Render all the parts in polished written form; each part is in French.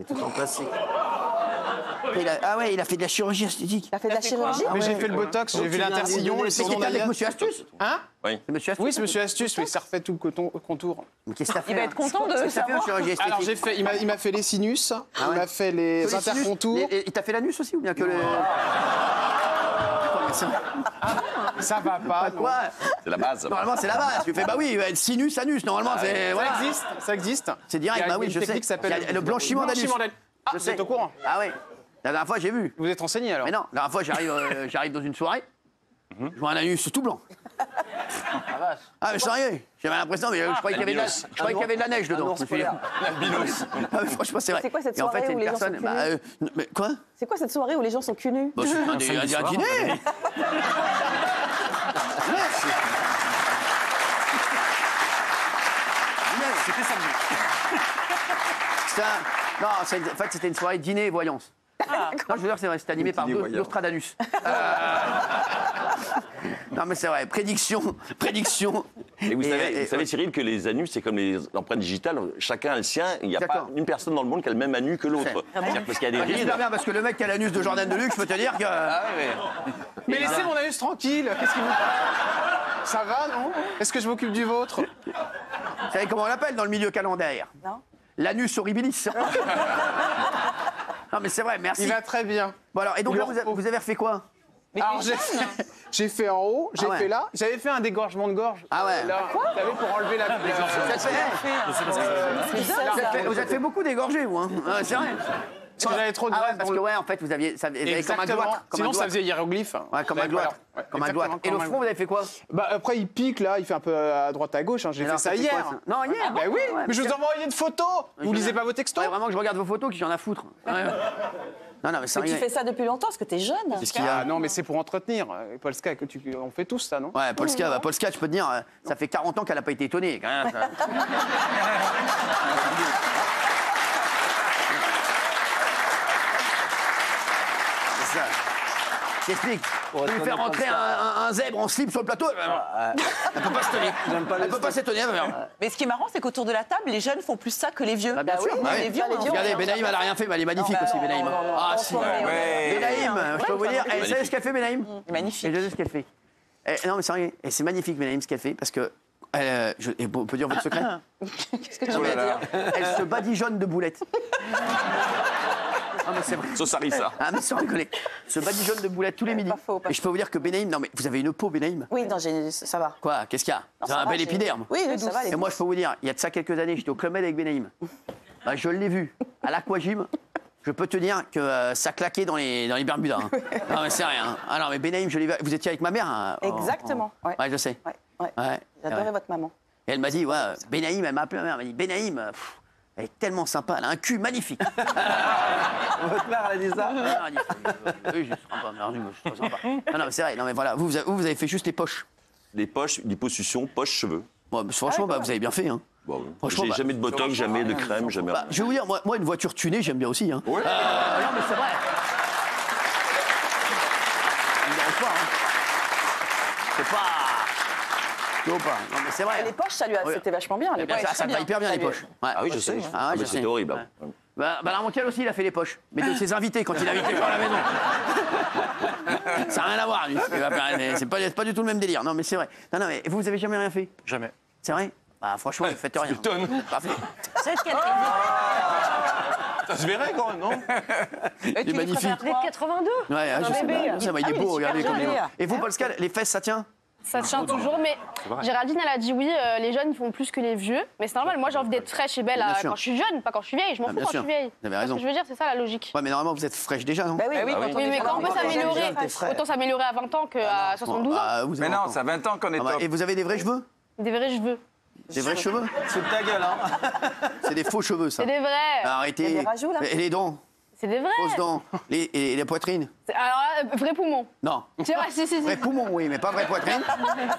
Et tout en plastique. Ah ouais, il a fait de la chirurgie esthétique. Il a fait de la chirurgie. Mais j'ai fait le botox, j'ai vu l'intercillon, le C'est cordon avec d'Alias. Monsieur Astuce. Hein? Oui. C'est Monsieur Astuce. Oui, c'est Monsieur Astuce, oui, ça refait tout le contour. Mais qu'est-ce que t'as fait? Il va être content de Qu'est-ce que t'as fait en savoir. chirurgie esthétique? Alors j'ai fait, il m'a fait les sinus, il ouais. m'a fait les Que les sinus intercontours. Et il t'a fait l'anus aussi ou bien que le... Ça va pas. non. Quoi? C'est la base. Normalement, c'est la base. Tu fais, bah oui, il va être sinus, anus. Normalement, c'est... Voilà. Ça existe. C'est direct, Il y a bah oui, une je sais. technique qui s'appelle Il y a le blanchiment d'anus. Ah, Je vous sais. êtes au courant? Ah oui. La dernière fois, j'ai vu. Vous êtes renseigné alors? Mais non, la dernière fois, j'arrive dans une soirée, je vois un anus tout blanc. Ah, mais sérieux, j'avais l'impression, mais je croyais qu'il y avait de la neige dedans. Je me suis dit, ah, mais franchement, c'est vrai. C'est quoi cette Et en fait, soirée c'est où une les gens sont personne. Mais quoi? C'est quoi cette soirée où les gens sont cul nus? Bah, c'est un dîner. C'était samedi. Non, en fait, c'était une soirée dîner et voyance. Non, je veux dire, c'est vrai, c'était animé par Nostradamus. Non, mais c'est vrai, prédiction. Et vous savez, Cyril, que les anus, c'est comme les empreintes digitales. Chacun a le sien. Il n'y a pas D'accord. une personne dans le monde qui a le même anus que l'autre. C'est-à-dire parce qu'il y a des rides. J'espère bien, parce que le mec qui a l'anus de Jordan Deluxe, je peux te dire que... Ah ouais, Mais laissez mon anus tranquille. Qu'est-ce qu'il vous... Ça va, non? Est-ce que je m'occupe du vôtre? Vous savez comment on l'appelle dans le milieu calendaire? Non. L'anus horribilis. Non, mais c'est vrai, merci. Il va très bien. Bon, alors, et donc Il là, le repos. vous avez refait quoi? Alors j'ai fait en haut, j'ai Ah ouais. fait là, j'avais fait un dégorgement de gorge. Ah ouais. Là, vous savez, pour enlever la... Vous avez fait beaucoup d'égorgés, vous, hein? Ouais, c'est vrai. Parce que j'avais trop de Ah ouais, graisse parce dans que le... ouais, en fait, vous aviez comme un Exactement. gloire. Sinon, ça faisait hiéroglyphe. Ouais, comme un gloire. Ouais, Comme un gloire. exactement, Et le comme un front, vous avez fait quoi? Bah après, il pique, là, il fait un peu à droite, à gauche. Hein. J'ai Alors, fait ça c'était quoi, hier. ça Non, hier. Bah oui, Ouais, mais je vous ai envoyé une photo. Vous lisez pas vos textos? Ouais, vraiment que je regarde vos photos, que j'en ai à foutre. Ouais. Non, mais ça Mais tu fais ça depuis longtemps parce que t'es jeune. Qu'est-ce qu'il y a? Ah non, mais c'est pour entretenir. Polska, on fait tous ça, non? Ouais, Polska, je peux te dire, ça fait 40 ans qu'elle n'a pas été étonnée. Quand même, ça. C'est ça. Je t'explique. Tu lui faire rentrer un zèbre en slip sur le plateau, elle peut pas se tenir. Elle peut pas s'étonner. Mais ce qui est marrant, c'est qu'autour de la table, les jeunes font plus ça que les vieux. Bah, bien sûr. oui, Bah oui. les vieux, on en Regardez, fait. Benaïm, elle a rien fait, mais elle est magnifique aussi, Benaïm. Ah, si. Benaïm, je peux vous dire, vous savez ce qu'elle fait, Benaïm? Magnifique. Et je sais ce qu'elle fait. Non, mais sérieux, et c'est magnifique, Benaïm, ce qu'elle fait, parce que. Et on peut dire votre secret? Qu'est-ce que tu veux dire? Elle se badigeonne de boulettes. Ah, mais c'est vrai. Sauce harissa. Ah, mais sans rigoler. Se badigeonne de boulettes tous les midis. Pas faux, pas Et je peux vous dire que Benaïm, non, mais vous avez une peau, Benaïm. Oui, non, ça va. Quoi? Qu'est-ce qu'il y a? Vous ça avez un va, bel j'ai- épiderme. Oui, oui, ça va. Et moi, je peux vous dire, il y a de ça quelques années, j'étais au Club Med avec Benaïm. Bah, je l'ai vu à l'Aquagym. Je peux te dire que ça claquait dans les Bermudas. Hein. Non, mais c'est rien. Ah non, mais Benaïm, je l'ai vu. Vous étiez avec ma mère? Hein, Exactement. Ouais. Ouais, je sais. Ouais, ouais. Ouais. J'adorais Ouais. votre maman. Et elle m'a dit, ouais, Benaïm, elle m'a appelé ma mère, elle m'a dit, Benaïm, elle est tellement sympa, elle a un cul magnifique. Votre mère, elle a dit ça? Ah, elle dit, oui, je suis sympa, mais je suis trop sympa. Non, non, mais c'est vrai, non, mais voilà, vous avez fait juste les poches. Les poches, liposuction, poches, cheveux. Bon, mais franchement, bah, vous avez bien fait. Hein. Bon, Franchement, j'ai bah, jamais de botox, jamais de crème, jamais Bah, rien. je vais vous dire, moi, une voiture tunée, j'aime bien aussi. Hein. Ouais. Non, mais c'est vrai. Ça me dérange pas. Hein. C'est pas. Non, mais c'est vrai. Et les poches, ça lui a... Ouais. c'était vachement bien. Les Eh bien, poches, ça va hyper bien, les poches. Ouais. Ah oui, je sais. Ah ouais, je mais sais. c'était horrible. Ouais. hein. Bah, Montiel aussi, il a fait les poches. Mais de ses invités, quand il invite les gens à la maison. Ça n'a rien à voir, lui. C'est pas du tout le même délire. Non, mais c'est vrai. Non, non, mais vous avez jamais rien fait? Jamais. C'est vrai? Bah, franchement, vous faites rien. Parfait. C'est ce qu'elle Ça se verrait quand même, non? Et Il est magnifique. Vous êtes 82? Ouais, je sais. bébé. Ça, il est beau, regardez comme il est beau. Et vous, Pascal, les fesses, ça tient? Ça tient toujours, mais Géraldine, elle a dit oui, les jeunes, ils font plus que les vieux. Mais c'est normal, moi j'ai envie d'être fraîche et belle Bien sûr. quand je suis jeune, pas quand je suis vieille. Je m'en Ah, fous bien quand sûr. je suis vieille. Vous avez C'est raison. ce que je veux dire, c'est ça la logique. Ouais, mais normalement, vous êtes fraîche déjà, non? Bah oui, oui. Oui, mais quand on peut s'améliorer, autant s'améliorer à 20 ans qu'à 72 ans. Ah, vous avez Mais non, raison. ça fait 20 ans qu'on est Ah bah, top. et vous avez des vrais cheveux? Des vrais cheveux. Des vrais cheveux? Sous ta gueule, hein? C'est des faux cheveux, ça. C'est des vrais. Arrêtez. Il y a des rajouts, là. Et les dents? C'est des vrais. Fausses dents? Et la poitrine? Alors, vrai poumon. Non. Tu vois, si. Vrai poumon, oui, mais pas vraie poitrine. Si,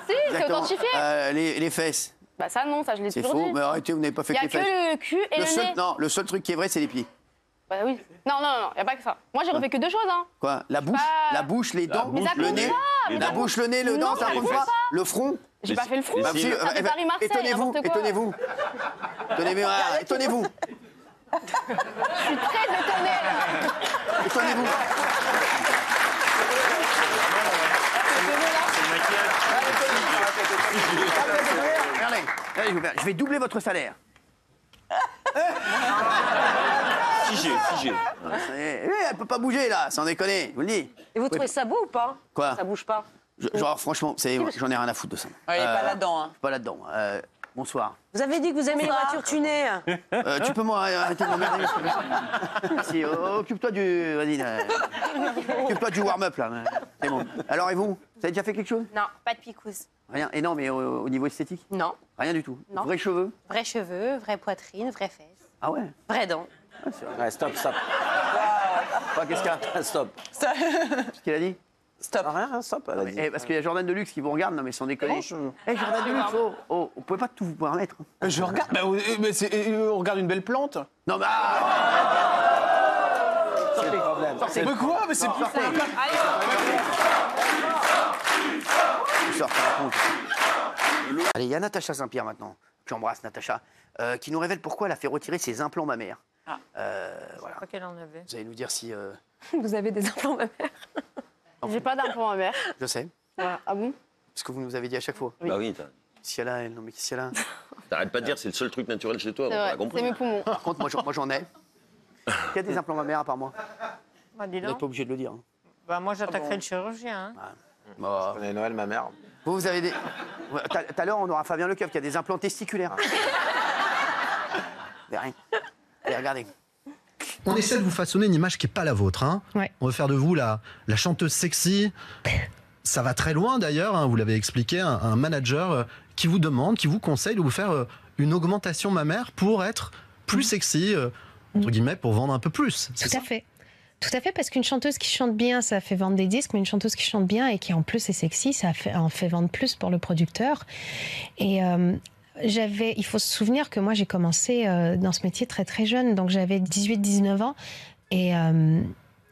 c'est Exactement. authentifié. Les fesses? Bah ça non, ça je l'ai C'est toujours faux. dit. Mais arrêtez, vous n'avez pas fait Il y que a les que fesses. le cul et le nez. Non, le seul truc qui est vrai, c'est les pieds. Bah oui. Non, il y a pas que ça. Moi j'ai refait que deux choses, hein. Quoi? La bouche? Pas- La bouche, les dents, Mais ça le compte nez? pas, mais La ça bouche, le nez, le dent, Non, ça ça compte compte pas? pas. Le front? J'ai pas fait le front. Bah, si, Ça fait Paris-Marseille, étonnez-vous, n'importe quoi. étonnez-vous. Étonnez-vous. Je suis très étonnée, là. Étonnez-vous. Regardez, je vais doubler votre salaire. Figé. Elle peut pas bouger, là, sans déconner, je vous le dis. Et vous trouvez ça beau ou pas? Quoi? Ça bouge pas. Genre, franchement, j'en ai rien à foutre de ça. Elle est pas là-dedans. Hein. Pas là-dedans. Bonsoir. Vous avez dit que vous aimez les voitures tunées. Tu peux arrêter de m'emmerder. Merci. Occupe-toi du... Vas-y. Occupe-toi du warm-up, là. C'est bon. Alors, et vous? Vous avez déjà fait quelque chose? Non, pas de picouse. Rien. Et non, mais au niveau esthétique? Non. Rien du tout. Non. Vrais cheveux? Vrais cheveux, vraie poitrine, vraies fesses. Ah ouais? Vraies dents. Ouais, stop. Qu'est-ce qu'il y a? Stop. Qu'est-ce qu'il a dit? Stop. Rien, stop, elle a dit. Parce qu'il y a Jordan Deluxe qui vous regarde, non mais sans déconner. Jordan Deluxe, oh, vous pouvez pas tout vous permettre. Je regarde. On regarde une belle plante. Non mais... C'est le problème. Mais quoi? Mais c'est plus Sortez. Allez, il y a Natacha Saint-Pierre maintenant. J'embrasse Natacha, qui nous révèle pourquoi elle a fait retirer ses implants mammaires. Voilà. Crois qu'elle en avait. Vous allez nous dire si... Vous avez des implants mammaires? J'ai pas d'implant ma mère. Je sais, Voilà. Ah bon? parce que vous nous avez dit à chaque fois. Bah oui, Qu'est-ce qu'il y a là, elle? Non mais qu'est-ce qu'il y a là? t'arrêtes pas de dire c'est le seul truc naturel chez toi, on C'est a vrai, compris. c'est mes poumons. Par contre, moi j'en ai. Qui a des implants mammaires à part moi? Bah, dis Vous n'êtes donc. pas obligé de le dire. Hein. Bah, moi, j'attaquerai le chirurgien. Hein. Bon. Je connais Noël, ma mère. Vous avez des... Ouais, tout à l'heure, on aura Fabien Lecoeuf qui a des implants testiculaires. Mais rien. Allez, regardez. On essaie de vous façonner une image qui n'est pas la vôtre. Hein. Ouais. On veut faire de vous la chanteuse sexy. Ça va très loin d'ailleurs, hein, vous l'avez expliqué, un manager qui vous demande, qui vous conseille de vous faire une augmentation mammaire pour être plus sexy, entre guillemets, pour vendre un peu plus. C'est Tout ça à fait. Tout à fait, parce qu'une chanteuse qui chante bien, ça fait vendre des disques, mais une chanteuse qui chante bien et qui en plus est sexy, en fait vendre plus pour le producteur. Et il faut se souvenir que moi j'ai commencé dans ce métier très très jeune, donc j'avais 18-19 ans et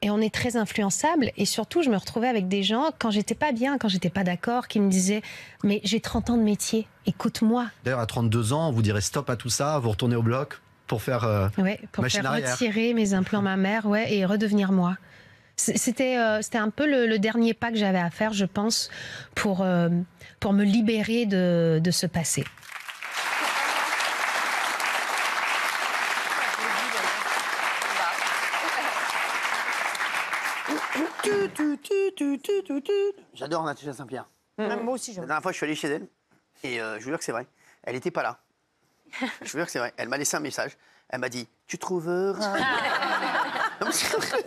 on est très influençable et surtout je me retrouvais avec des gens quand j'étais pas bien, quand j'étais pas d'accord, qui me disaient mais j'ai 30 ans de métier, écoute-moi. D'ailleurs, à 32 ans, vous direz stop à tout ça, vous retournez au bloc pour faire Pour machine faire arrière. retirer mes implants mammaires et redevenir moi. C'était un peu le dernier pas que j'avais à faire, je pense, pour me libérer de ce passé. J'adore Natacha Saint-Pierre. Même moi aussi, La j'aime. dernière fois, je suis allé chez elle et je vous jure que c'est vrai. Elle n'était pas là. Je vous jure que c'est vrai. Elle m'a laissé un message. Elle m'a dit « Tu trouveras... » Non, mais c'est vrai.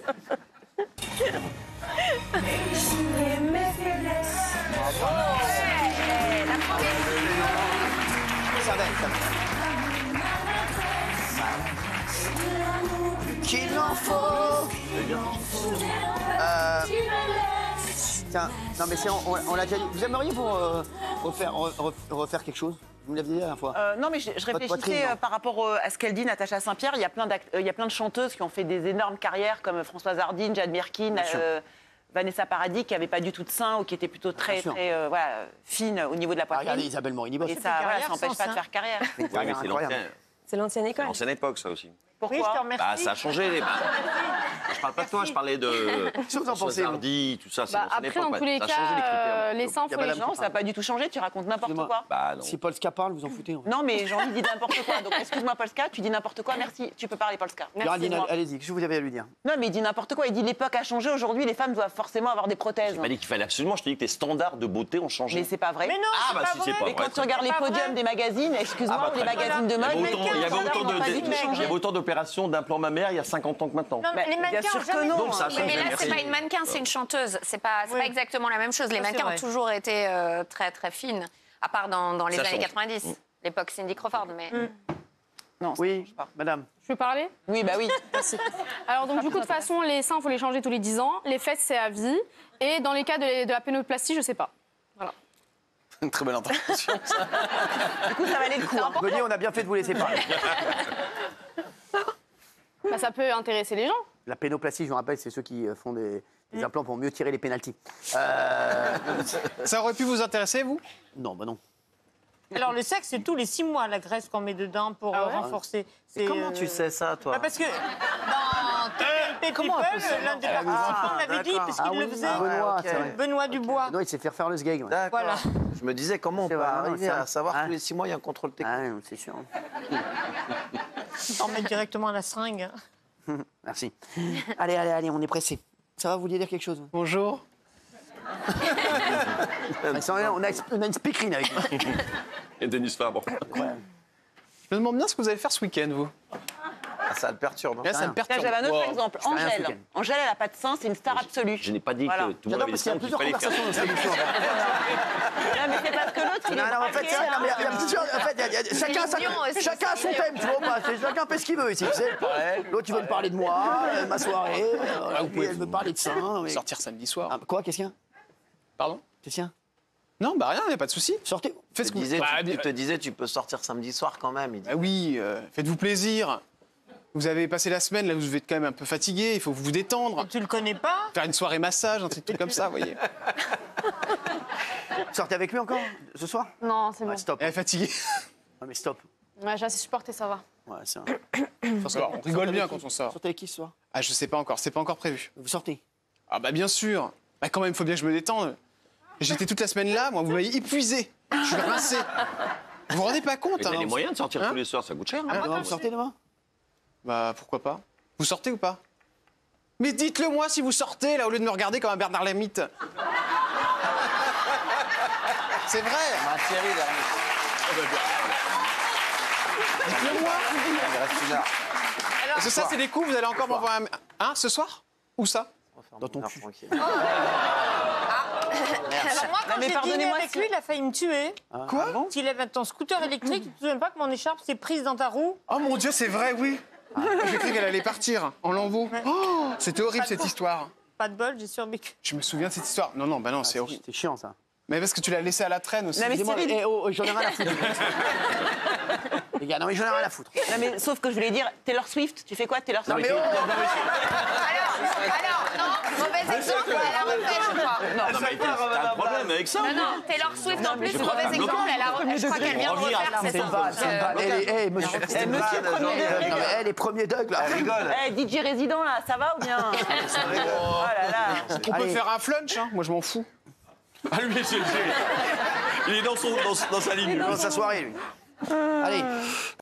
Ça va, ça va. Qu'il en faut. Tiens, non mais on l'a déjà dit. Vous aimeriez vous refaire quelque chose? Vous me l'aviez dit la dernière fois. Non, mais je poitrine, réfléchissais non. par rapport à ce qu'elle dit, Natacha Saint-Pierre. Il y a plein de chanteuses qui ont fait des énormes carrières, comme Françoise Hardy, Jane Birkin, Bien sûr. Vanessa Paradis, qui n'avait pas du tout de sein ou qui était plutôt très, Bien sûr. très fine au niveau de la Ah, poitrine. regardez Isabelle Morini-Boss. Et ça n'empêche pas de faire carrière. Ouais, mais c'est Incroyable. C'est l'ancienne école. l'ancienne époque, ça aussi. Pourquoi? Bah, ça a changé. Je parle pas de toi, je parlais de Qu'est-ce que vous en Françoise pensez, vous Hardy, tout ça. C'est Bah, l'ancienne après, époque. dans tous les Ça a changé les cas, critères. les seins, Il y a faut les madame Non, ça n'a pas du tout changé, tu racontes n'importe Excusez-moi. quoi. Bah non. Si Polska parle, vous en foutez. Non, mais Jean-Louis dit n'importe quoi. Donc, excuse-moi, Polska, tu dis n'importe quoi. Merci, tu peux parler, Polska. Géraldine, Merci. allez-y, qu'est-ce que vous avez à lui dire? Non, mais il dit n'importe quoi. Il dit l'époque a changé. Aujourd'hui, les femmes doivent forcément avoir des prothèses. J'ai pas dit qu'il fallait absolument, je te dis que tes standards de beauté ont changé. Mais c'est pas vrai. Mais non, Ah, bah si, c'est pas Mais vrai. quand tu regardes les podiums des magazines, excuse-moi, Ah, bah, les très bien. magazines de mode, Il y avait autant n'ont pas du tout il y changé. avait autant d'opérations d'implants mammaires il y a 50 ans que maintenant. Non, mais Bah, les bien mannequins sûr ont que jamais non. dit. Donc, ça a changé. Mais là, c'est Merci. pas une mannequin, c'est une chanteuse. C'est pas exactement la même chose. Les Ça, c'est mannequins vrai. ont toujours été très très fines, à part dans les Ça années change. 90, l'époque Cindy Crawford. Mais Non, ça Oui, change pas. madame. Je peux parler? Oui, bah oui. Alors donc du coup de toute façon les seins faut les changer tous les 10 ans, les fesses c'est à vie et dans les cas de la pénoplastie je sais pas. Voilà. Une très belle intervention. Du coup, ça valait le coup. hein. Je me dis, on a bien fait de vous laisser parler. Bah, ça peut intéresser les gens. La pénoplastie, je vous rappelle, c'est ceux qui font des implants pour mieux tirer les pénaltys. Ça aurait pu vous intéresser, vous? Non, bah non. Alors, le sexe, c'est tous les 6 mois, la graisse qu'on met dedans pour renforcer. Et comment tu sais ça, toi? Parce que dans TPP People, l'un des participants l'avait dit, parce qu'il le faisait. Benoît, c'est vrai. Benoît Dubois. Non, il sait faire le sgeg. Ouais. D'accord. Voilà. Je me disais, comment on C'est peut vrai, arriver c'est à vrai. savoir Hein tous les 6 mois, il y a un contrôle technique? Ah, c'est sûr. On met directement à la seringue. Merci. Allez, on est pressé. Ça va, vous vouliez dire quelque chose? Bonjour. On a une speakerine avec nous. Et Denis Fabre. Je me demande bien ce que vous allez faire ce week-end, vous. Ah, ça le perturbe. Là, ça me perturbe. J'avais un autre Wow. exemple. rien ce Angèle. week-end. Angèle, elle n'a pas de sein, c'est une star absolue. Je n'ai pas dit Voilà. que tout le monde J'adore avait des parce qu'il y a seins, qu'il plusieurs fallait faire. conversations dans cette émission. Non, mais c'est parce que l'autre, il est Non, en fait, braqué, c'est vrai, non, mais hein. il y a plusieurs. En fait, il y a- chacun a son thème, tu vois pas. Chacun fait ce qu'il veut ici. Tu sais. L'autre, il veut me parler de moi, ma soirée. vous Puis pouvez elle veut parler de ça. mais- Sortir samedi soir. Ah, quoi, qu'est-ce qu'il y a? Pardon? Qu'est-ce qu'il y a? Non, bah rien, il n'y a pas de souci. Sortez. Faites ce que vous Tu te disais, tu peux sortir samedi soir quand même. Il dit. Ah oui, faites-vous plaisir. Vous avez passé la semaine, là, vous êtes quand même un peu fatigué, il faut vous détendre. Tu le connais pas? Faire une soirée massage, un truc comme ça, vous voyez. Sortez avec lui encore ce soir? Non, c'est bon. Ouais, stop. Elle est fatiguée. Non, mais stop. Ouais, j'ai assez supporté, ça va. Ouais, c'est un... On rigole bien quand on sort. Sortez avec qui ce soir? Ah, je sais pas encore, c'est pas encore prévu. Vous sortez? Ah bah bien sûr. Bah quand même, il faut bien que je me détende. J'étais toute la semaine là, moi, vous m'avez épuisé. Je suis rincé. Vous vous rendez pas compte, Mais t'as hein? les moyens de sortir Hein tous les soirs, ça coûte cher. hein. Demain, vous sortez demain? Bah pourquoi pas? Vous sortez ou pas? Mais dites-le moi si vous sortez, là, au lieu de me regarder comme un Bernard Lermite. C'est vrai. Ma Thierry, Dites-le moi. il reste une heure. Parce que ça, c'est des coups, vous allez encore m'envoyer un... Hein, ce soir? Où ça? Dans ton cul. Tranquille. Alors moi, quand mais j'ai dîné pardonnez-moi, avec c'est- lui, il a failli me tuer. Quoi? Tu lèves ton scooter électrique, tu te souviens pas que mon écharpe s'est prise dans ta roue? Oh mon Dieu, c'est vrai, oui. J'ai cru qu'elle allait partir en lambeaux. Oh, c'était horrible cette histoire. Pas de bol, j'ai survécu. Je me souviens de cette histoire. Non, bah non, c'est horrible. C'était chiant, ça. Mais parce que tu l'as laissé à la traîne aussi. Non, mais Dis-moi, Cyril- j'en ai rien à foutre. Les gars, non, mais j'en ai rien à foutre. Non, mais sauf que je voulais dire, Taylor Swift, tu fais quoi Taylor Swift? Alors, non, mauvais exemple, elle a refait, je crois. Non, mais t'as un problème avec ça? Non, non, Taylor Swift en plus, je crois mauvais que- exemple, elle a refait, je crois qu'elle vient de Revenir à refaire, c'est C'est une ça. vanne, c'est une vanne. Monsieur, Eh, monsieur premier degré. non, mais les premiers Doug, là. Elle rigole. Eh, DJ résident, là, ça va ou bien? Oh là là. On peut Allez. faire un flunch, hein. Moi je m'en fous. Ah, lui, il est dans sa ligne. Dans sa soirée, lui. Allez,